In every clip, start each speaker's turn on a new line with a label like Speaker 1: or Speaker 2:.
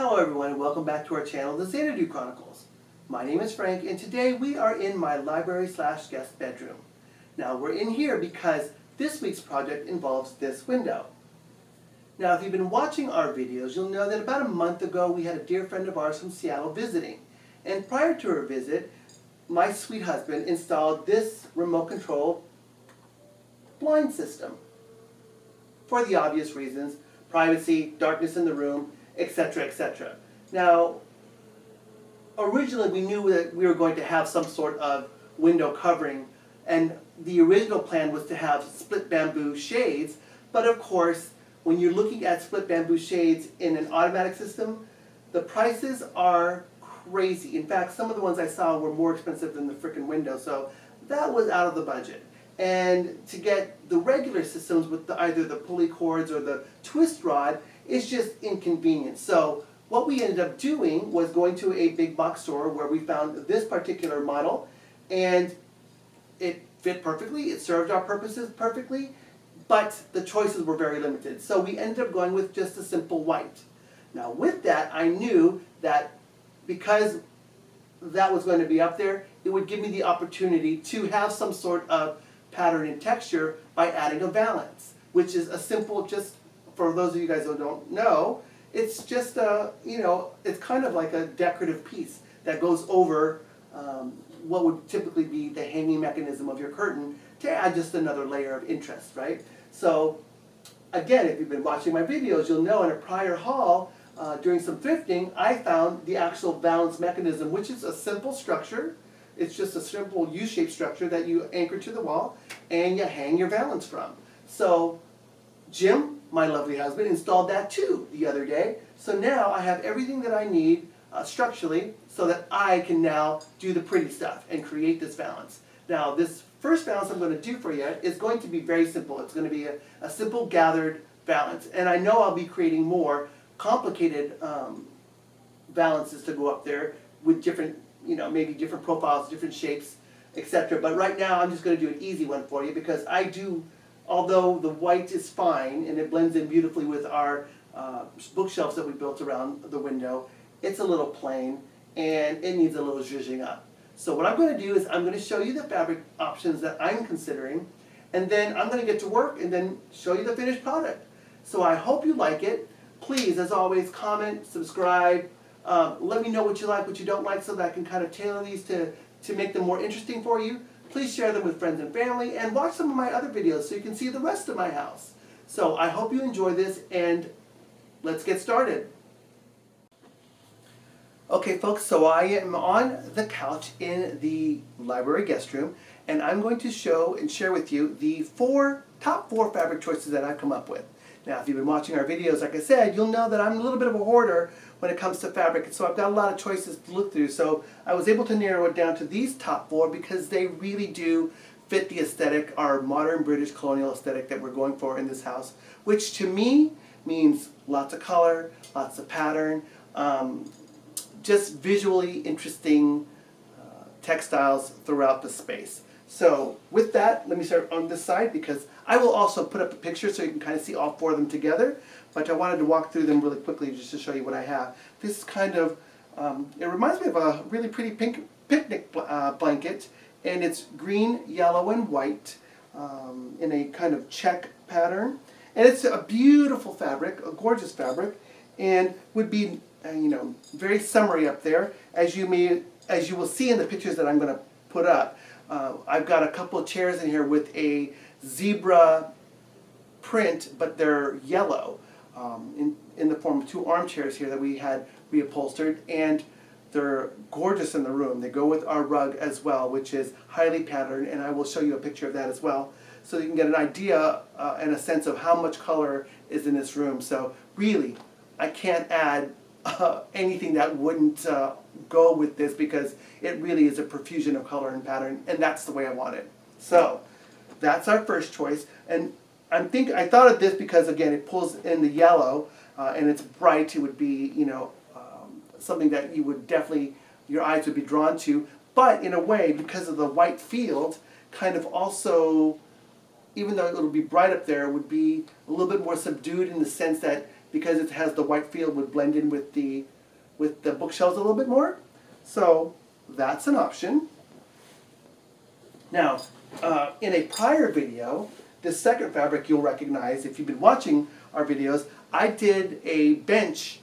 Speaker 1: Hello everyone and welcome back to our channel, the Chronicles. My name is Frank and today we are in my library/guest bedroom. Now we're in here because this week's project involves this window. Now if you've been watching our videos, you'll know that about a month ago we had a dear friend of ours from Seattle visiting. And prior to her visit, my sweet husband installed this remote control blind system. For the obvious reasons, privacy, darkness in the room, etc., etc. Now, originally we knew that we were going to have some sort of window covering, and the original plan was to have split bamboo shades, but of course, when you're looking at split bamboo shades in an automatic system, the prices are crazy. In fact, some of the ones I saw were more expensive than the frickin' window, so that was out of the budget. And to get the regular systems with either the pulley cords or the twist rod is just inconvenient. So what we ended up doing was going to a big box store where we found this particular model, and it fit perfectly, it served our purposes perfectly, but the choices were very limited. So we ended up going with just a simple white. Now with that, I knew that because that was going to be up there, it would give me the opportunity to have some sort of pattern and texture by adding a valance, which is a simple, just for those of you guys who don't know, it's just a, it's kind of like a decorative piece that goes over what would typically be the hanging mechanism of your curtain to add just another layer of interest, right? So again, if you've been watching my videos, you'll know in a prior haul, during some thrifting, I found the actual valance mechanism, which is a simple structure. It's just a simple U-shaped structure that you anchor to the wall and you hang your valance from. So Jim, my lovely husband, installed that too the other day. So now I have everything that I need structurally so that I can now do the pretty stuff and create this valance. Now this first valance I'm going to do for you is going to be very simple. It's going to be a simple gathered valance. And I know I'll be creating more complicated valances to go up there with different, maybe different profiles, different shapes, etc. But right now I'm just going to do an easy one for you because I do, although the white is fine and it blends in beautifully with our bookshelves that we built around the window, it's a little plain and it needs a little zhuzhing up. So what I'm going to do is I'm going to show you the fabric options that I'm considering, and then I'm going to get to work and then show you the finished product. So I hope you like it. Please, as always, comment, subscribe, let me know what you like, what you don't like, so that I can kind of tailor these to make them more interesting for you. Please share them with friends and family, and watch some of my other videos so you can see the rest of my house. So I hope you enjoy this, and let's get started. Okay folks, so I am on the couch in the library guest room, and I'm going to show and share with you the top four fabric choices that I've come up with. Now, if you've been watching our videos, like I said, you'll know that I'm a little bit of a hoarder when it comes to fabric, and so I've got a lot of choices to look through. So I was able to narrow it down to these top four because they really do fit the aesthetic, our modern British colonial aesthetic that we're going for in this house, which to me means lots of color, lots of pattern, just visually interesting textiles throughout the space. So with that, let me start on this side because I will also put up a picture so you can kind of see all four of them together, but I wanted to walk through them really quickly just to show you what I have. This is kind of, it reminds me of a really pretty pink picnic blanket, and it's green, yellow, and white in a kind of check pattern. And it's a beautiful fabric, a gorgeous fabric, and would be, very summery up there, as you will see in the pictures that I'm going to put up. I've got a couple of chairs in here with a zebra print, but they're yellow in the form of two armchairs here that we had reupholstered, and they're gorgeous in the room. They go with our rug as well, which is highly patterned, and I will show you a picture of that as well, so you can get an idea and a sense of how much color is in this room. So really, I can't add anything that wouldn't go with this because it really is a profusion of color and pattern, and that's the way I want it. So that's our first choice, and I thought of this because again it pulls in the yellow and it's bright. It would be something that you would definitely, your eyes would be drawn to, but in a way because of the white field kind of also, even though it'll be bright up there, would be a little bit more subdued in the sense that because it has the white field, would blend in with the bookshelves a little bit more. So that's an option. Now, in a prior video, this second fabric you'll recognize if you've been watching our videos, I did a bench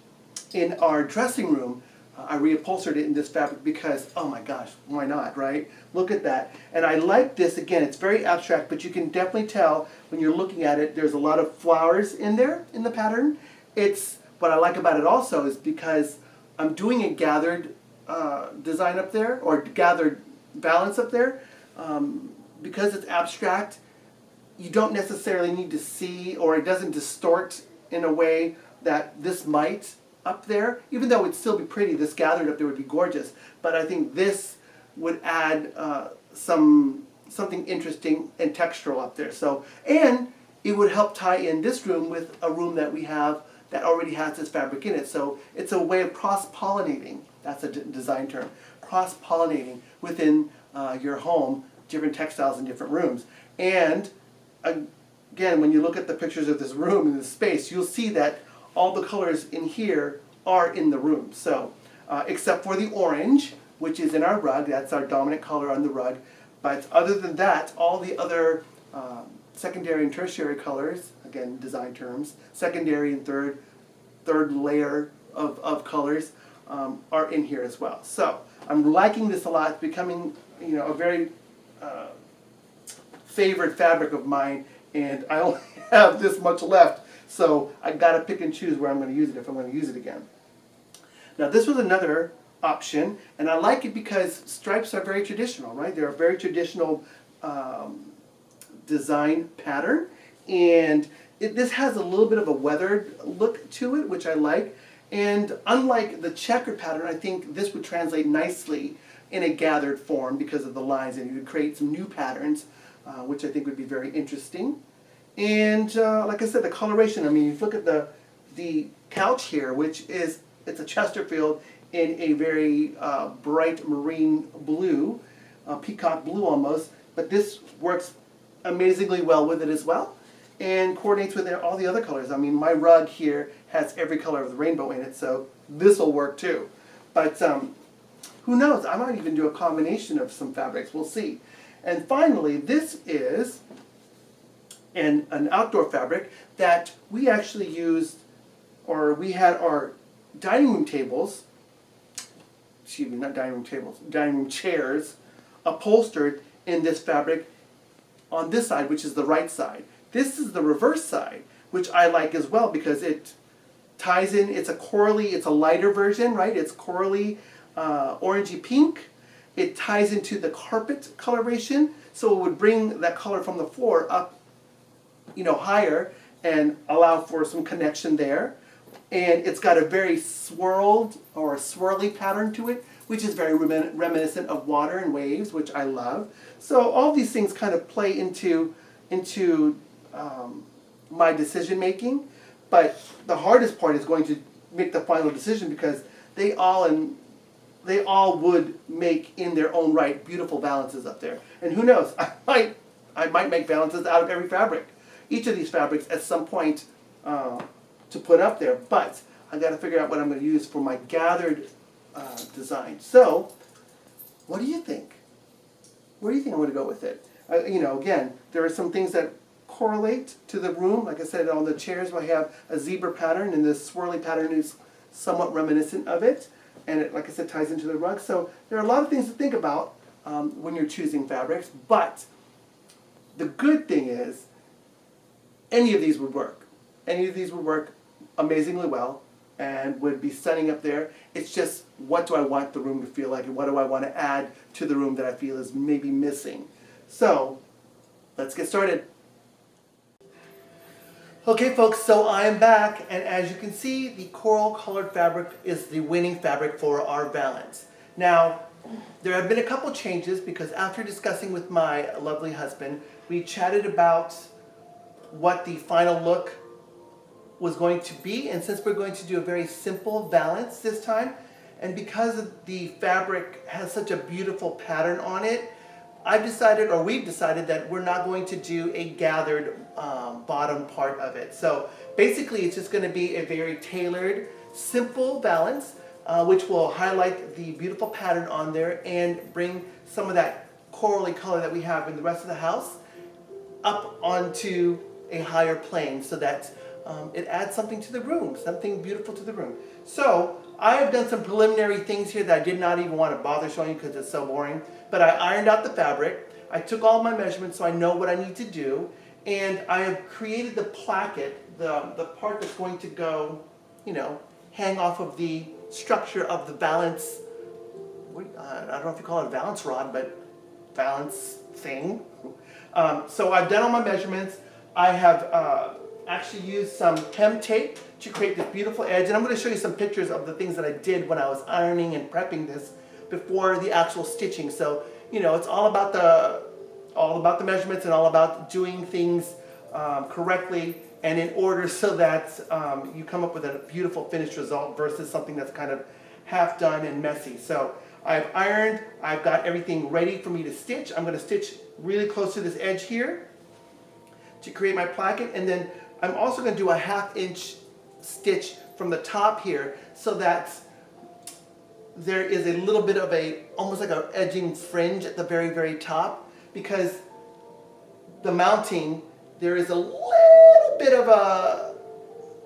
Speaker 1: in our dressing room. I reupholstered it in this fabric because, oh my gosh, why not, right? Look at that. And I like this, again, it's very abstract, but you can definitely tell when you're looking at it, there's a lot of flowers in there, in the pattern. What I like about it also is because I'm doing a gathered design up there, or gathered valance up there. Because it's abstract, you don't necessarily need to see, or it doesn't distort in a way that this might up there. Even though it'd still be pretty, this gathered up there would be gorgeous. But I think this would add something interesting and textural up there. So, and it would help tie in this room with a room that we have that already has this fabric in it. So it's a way of cross-pollinating. That's a design term. Cross-pollinating within your home, different textiles in different rooms. And again, when you look at the pictures of this room and this space, you'll see that all the colors in here are in the room. So, except for the orange, which is in our rug, that's our dominant color on the rug. But other than that, all the other secondary and tertiary colors, again, design terms, secondary and third layer of colors are in here as well. So, I'm liking this a lot. It's becoming, a very favorite fabric of mine, and I only have this much left, so I gotta pick and choose where I'm going to use it if I'm going to use it again. Now this was another option, and I like it because stripes are very traditional, right? They're a very traditional design pattern, and this has a little bit of a weathered look to it, which I like. And unlike the checkered pattern, I think this would translate nicely in a gathered form because of the lines, and you would create some new patterns, which I think would be very interesting. And like I said, the coloration, I mean, you look at the couch here, which is, it's a Chesterfield in a very bright marine blue, peacock blue almost, but this works amazingly well with it as well, and coordinates with all the other colors. I mean, my rug here has every color of the rainbow in it, so this will work too. But who knows? I might even do a combination of some fabrics. We'll see. And finally, this is an outdoor fabric that we actually used, or we had our dining room tables, excuse me, not dining room tables, dining room chairs, upholstered in this fabric on this side, which is the right side. This is the reverse side, which I like as well because it ties in, it's a corally, it's a lighter version, right? It's corally orangey pink. It ties into the carpet coloration, so it would bring that color from the floor up, higher and allow for some connection there. And it's got a very swirled or swirly pattern to it, which is very reminiscent of water and waves, which I love. So all these things kind of play into my decision making, but the hardest part is going to make the final decision because they all would make in their own right beautiful valances up there. And who knows, I might make valances out of every fabric, each of these fabrics at some point to put up there. But I got to figure out what I'm going to use for my gathered design. So, what do you think? Where do you think I'm going to go with it? Again, there are some things that correlate to the room. Like I said, on the chairs I have a zebra pattern, and this swirly pattern is somewhat reminiscent of it. And it, like I said, ties into the rug. So there are a lot of things to think about when you're choosing fabrics. But the good thing is, any of these would work. Any of these would work amazingly well and would be stunning up there. It's just, what do I want the room to feel like, and what do I want to add to the room that I feel is maybe missing? So, let's get started. Okay folks, so I am back, and as you can see, the coral colored fabric is the winning fabric for our valance. Now, there have been a couple changes because after discussing with my lovely husband, we chatted about what the final look was going to be, and since we're going to do a very simple valance this time, and because the fabric has such a beautiful pattern on it, I've decided, or we've decided, that we're not going to do a gathered bottom part of it. So basically it's just going to be a very tailored, simple valance, which will highlight the beautiful pattern on there and bring some of that corally color that we have in the rest of the house up onto a higher plane, so that it adds something to the room, something beautiful to the room. So I have done some preliminary things here that I did not even want to bother showing you because it's so boring. But I ironed out the fabric. I took all my measurements so I know what I need to do. And I have created the placket, the part that's going to go, you know, hang off of the structure of the valance. I don't know if you call it a valance rod, but valance thing. So I've done all my measurements. I have actually used some hem tape to create this beautiful edge, and I'm going to show you some pictures of the things that I did when I was ironing and prepping this before the actual stitching. So, you know, it's all about the measurements and all about doing things correctly and in order, so that you come up with a beautiful finished result versus something that's kind of half done and messy. So I've ironed, I've got everything ready for me to stitch. I'm going to stitch really close to this edge here to create my placket, and then I'm also going to do a 1/2 inch stitch from the top here, so that there is a little bit of almost like an edging fringe at the very, very top, because the mounting, there is a little bit of a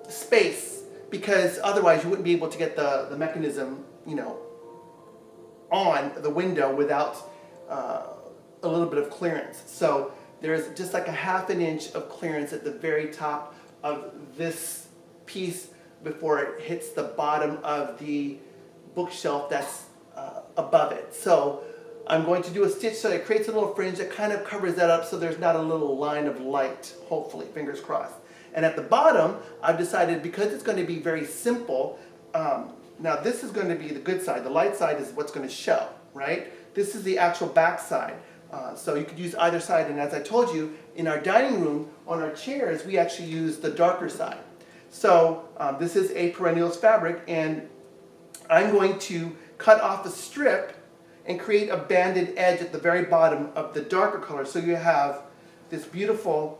Speaker 1: space, because otherwise you wouldn't be able to get the mechanism, you know, on the window without a little bit of clearance. So there's just like a 1/2 inch of clearance at the very top of this piece before it hits the bottom of the bookshelf that's above it. So I'm going to do a stitch so it creates a little fringe that kind of covers that up, so there's not a little line of light, hopefully, fingers crossed. And at the bottom, I've decided, because it's going to be very simple, now this is going to be the good side. The light side is what's going to show, right? This is the actual back side. So you could use either side, and as I told you, in our dining room, on our chairs, we actually use the darker side. So this is a Perennials fabric, and I'm going to cut off a strip and create a banded edge at the very bottom of the darker color. So you have this beautiful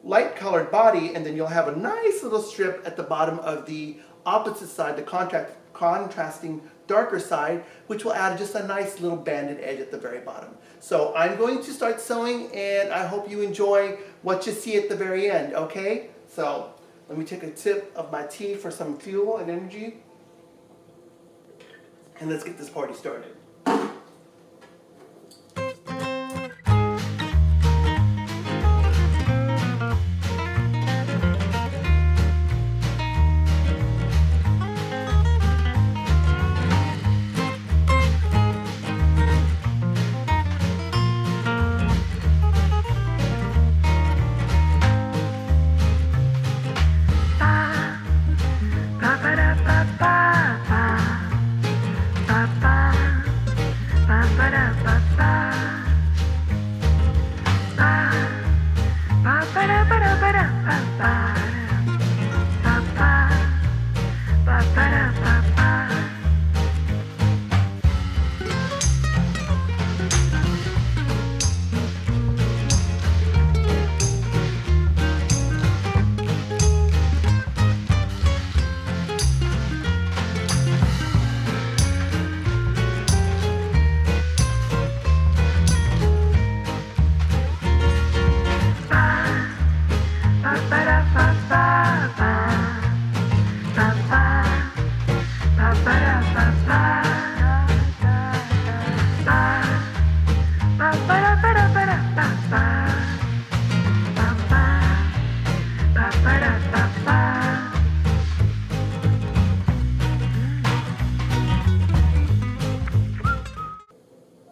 Speaker 1: light colored body, and then you'll have a nice little strip at the bottom of the opposite side, the contrasting darker side, which will add just a nice little banded edge at the very bottom. So I'm going to start sewing, and I hope you enjoy what you see at the very end, okay? So let me take a sip of my tea for some fuel and energy, and let's get this party started.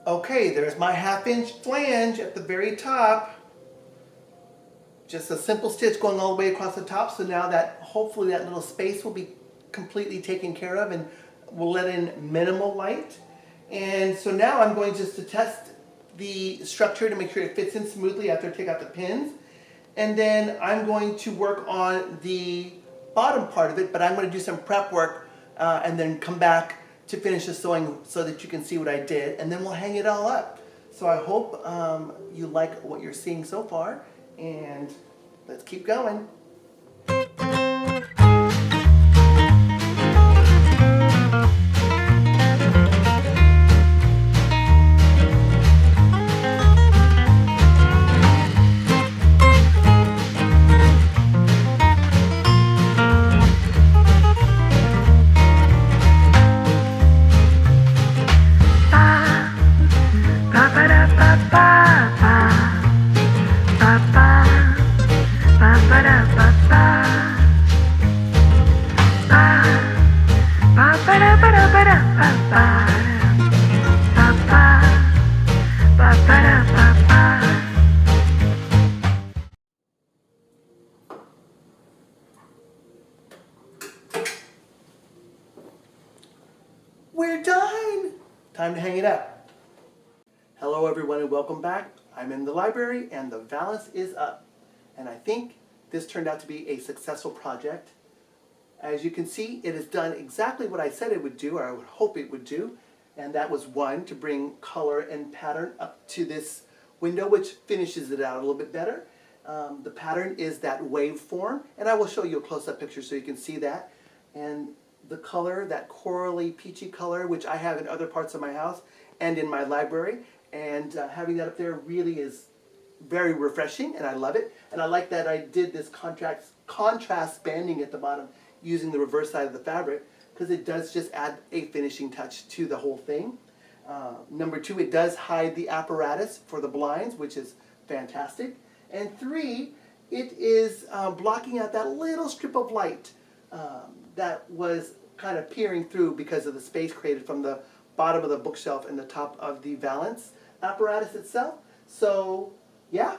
Speaker 1: Okay, there's my 1/2 inch flange at the very top. Just a simple stitch going all the way across the top, so now that hopefully that little space will be completely taken care of, and we'll let in minimal light. And so now I'm going just to test the structure to make sure it fits in smoothly after I take out the pins. And then I'm going to work on the bottom part of it, but I'm going to do some prep work and then come back to finish the sewing so that you can see what I did, and then we'll hang it all up. So I hope you like what you're seeing so far, and let's keep going. We're done! Time to hang it up. Hello everyone and welcome back. I'm in the library and the Valance is up. And I think this turned out to be a successful project. As you can see, it has done exactly what I said it would do, or I would hope it would do. And that was one, to bring color and pattern up to this window, which finishes it out a little bit better. The pattern is that wave form, and I will show you a close-up picture so you can see that. And the color, that corally peachy color, which I have in other parts of my house and in my library, and having that up there really is very refreshing, and I love it. And I like that I did this contrast banding at the bottom using the reverse side of the fabric, because it does just add a finishing touch to the whole thing. Number two, it does hide the apparatus for the blinds, which is fantastic. And three, it is blocking out that little strip of light that was kind of peering through because of the space created from the bottom of the bookshelf and the top of the Valance apparatus itself. So yeah,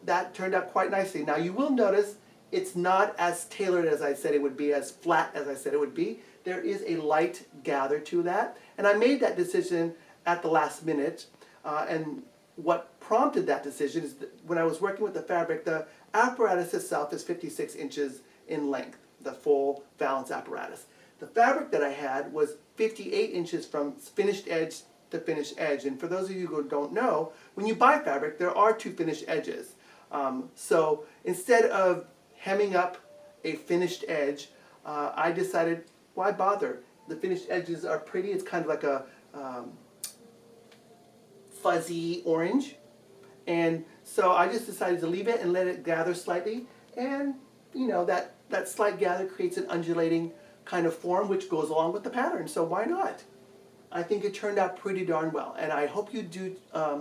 Speaker 1: that turned out quite nicely. Now you will notice it's not as tailored as I said it would be, as flat as I said it would be. There is a light gather to that, and I made that decision at the last minute. And what prompted that decision is that when I was working with the fabric, the apparatus itself is 56 inches in length, the full Valance apparatus. The fabric that I had was 58 inches from finished edge to finished edge. And for those of you who don't know, when you buy fabric, there are two finished edges. So instead of hemming up a finished edge, I decided, why bother? The finished edges are pretty. It's kind of like a fuzzy orange. And so I just decided to leave it and let it gather slightly. And you know, that slight gather creates an undulating kind of form which goes along with the pattern. So why not? I think it turned out pretty darn well. And I hope you do,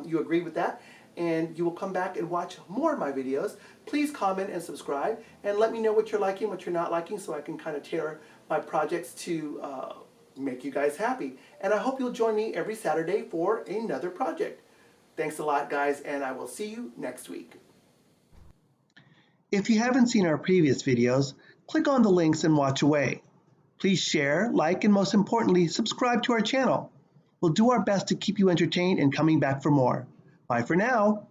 Speaker 1: you agree with that. And you will come back and watch more of my videos. Please comment and subscribe, and let me know what you're liking, what you're not liking, so I can kind of tailor my projects to make you guys happy. And I hope you'll join me every Saturday for another project. Thanks a lot, guys, and I will see you next week. If you haven't seen our previous videos, click on the links and watch away. Please share, like, and most importantly, subscribe to our channel. We'll do our best to keep you entertained and coming back for more. Bye for now.